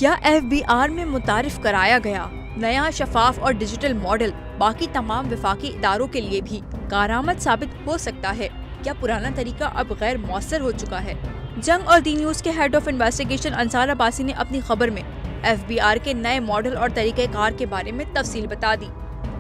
کیا FBR میں متعارف کرایا گیا نیا شفاف اور ڈیجیٹل ماڈل باقی تمام وفاقی اداروں کے لیے بھی کارآمد ثابت ہو سکتا ہے؟ کیا پرانا طریقہ اب غیر مؤثر ہو چکا ہے؟ جنگ اور دی نیوز کے ہیڈ آف انویسٹیگیشن انصار عباسی نے اپنی خبر میں FBR کے نئے ماڈل اور طریقہ کار کے بارے میں تفصیل بتا دی۔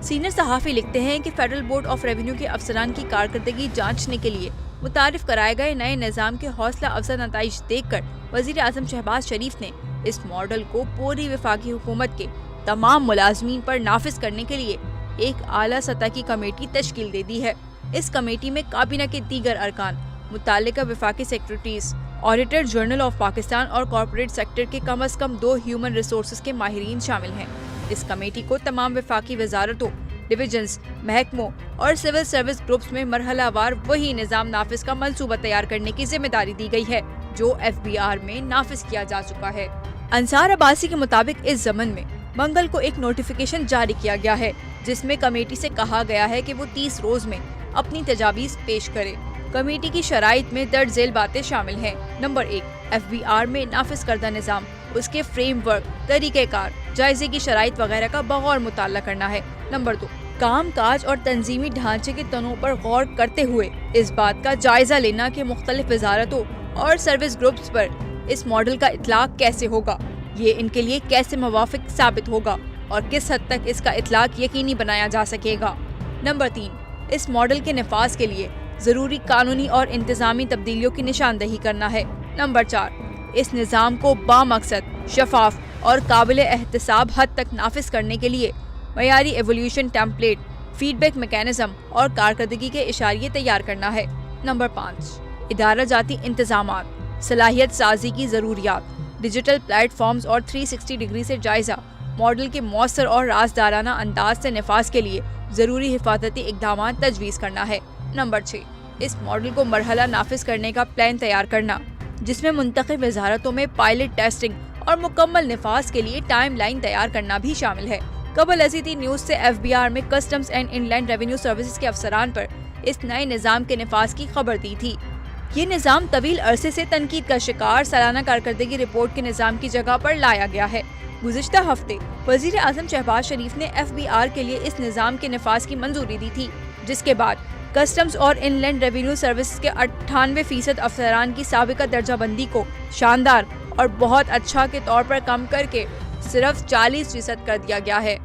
سینئر صحافی لکھتے ہیں کہ فیڈرل بورڈ آف ریونیو کے افسران کی کارکردگی جانچنے کے لیے متعارف کرائے گئے نئے نظام کے حوصلہ افزا نتائج دیکھ کر وزیر اعظم شہباز شریف نے اس ماڈل کو پوری وفاقی حکومت کے تمام ملازمین پر نافذ کرنے کے لیے ایک اعلیٰ سطح کی کمیٹی تشکیل دے دی ہے۔ اس کمیٹی میں کابینہ کے دیگر ارکان، متعلقہ وفاقی secretaries, auditor general of Pakistan اور کارپوریٹ سیکٹر کے کم از کم 2 ہیومن ریسورسز کے ماہرین شامل ہیں۔ اس کمیٹی کو تمام وفاقی وزارتوں، ڈویژنز، محکموں اور سول سروس گروپس میں مرحلہ وار وہی نظام نافذ کا منصوبہ تیار کرنے کی ذمہ داری دی گئی ہے جو FBR میں نافذ کیا جا چکا ہے۔ انصار عباسی کے مطابق اس ضمن میں منگل کو ایک نوٹیفیکیشن جاری کیا گیا ہے جس میں کمیٹی سے کہا گیا ہے کہ وہ 30 روز میں اپنی تجاویز پیش کرے۔ کمیٹی کی شرائط میں درج ذیل باتیں شامل ہیں۔ نمبر 1، FBR میں نافذ کردہ نظام، اس کے فریم ورک، طریقہ کار، جائزے کی شرائط وغیرہ کا بغور مطالعہ کرنا ہے۔ نمبر 2، کام کاج اور تنظیمی ڈھانچے کے تنوع پر غور کرتے ہوئے اس بات کا جائزہ لینا کہ مختلف وزارتوں اور سروس گروپس پر اس ماڈل کا اطلاق کیسے ہوگا، یہ ان کے لیے کیسے موافق ثابت ہوگا اور کس حد تک اس کا اطلاق یقینی بنایا جا سکے گا۔ نمبر 3، اس ماڈل کے نفاذ کے لیے ضروری قانونی اور انتظامی تبدیلیوں کی نشاندہی کرنا ہے۔ نمبر 4، اس نظام کو بامقصد، شفاف اور قابل احتساب حد تک نافذ کرنے کے لیے معیاری evaluation template, feedback mechanism اور کارکردگی کے اشاریے تیار کرنا ہے۔ نمبر 5، ادارہ جاتی انتظامات، صلاحیت سازی کی ضروریات، ڈیجیٹل پلیٹ فارمز اور 360 ڈگری سے جائزہ، ماڈل کے مؤثر اور رازدارانہ انداز سے نفاذ کے لیے ضروری حفاظتی اقدامات تجویز کرنا ہے۔ نمبر 6، اس ماڈل کو مرحلہ نافذ کرنے کا پلان تیار کرنا جس میں منتخب وزارتوں میں پائلٹ ٹیسٹنگ اور مکمل نفاذ کے لیے ٹائم لائن تیار کرنا بھی شامل ہے۔ قبل ازیں نیوز سے FBR میں customs and inland revenue services کے افسران پر اس نئے نظام کے نفاذ کی خبر دی تھی۔ یہ نظام طویل عرصے سے تنقید کا شکار سالانہ کارکردگی رپورٹ کے نظام کی جگہ پر لایا گیا ہے۔ گزشتہ ہفتے وزیر اعظم شہباز شریف نے FBR کے لیے اس نظام کے نفاذ کی منظوری دی تھی، جس کے بعد کسٹمز اور ان لینڈ ریونیو سروسز کے 98% افسران کی سابقہ درجہ بندی کو شاندار اور بہت اچھا کے طور پر کم کر کے صرف 40% کر دیا گیا ہے۔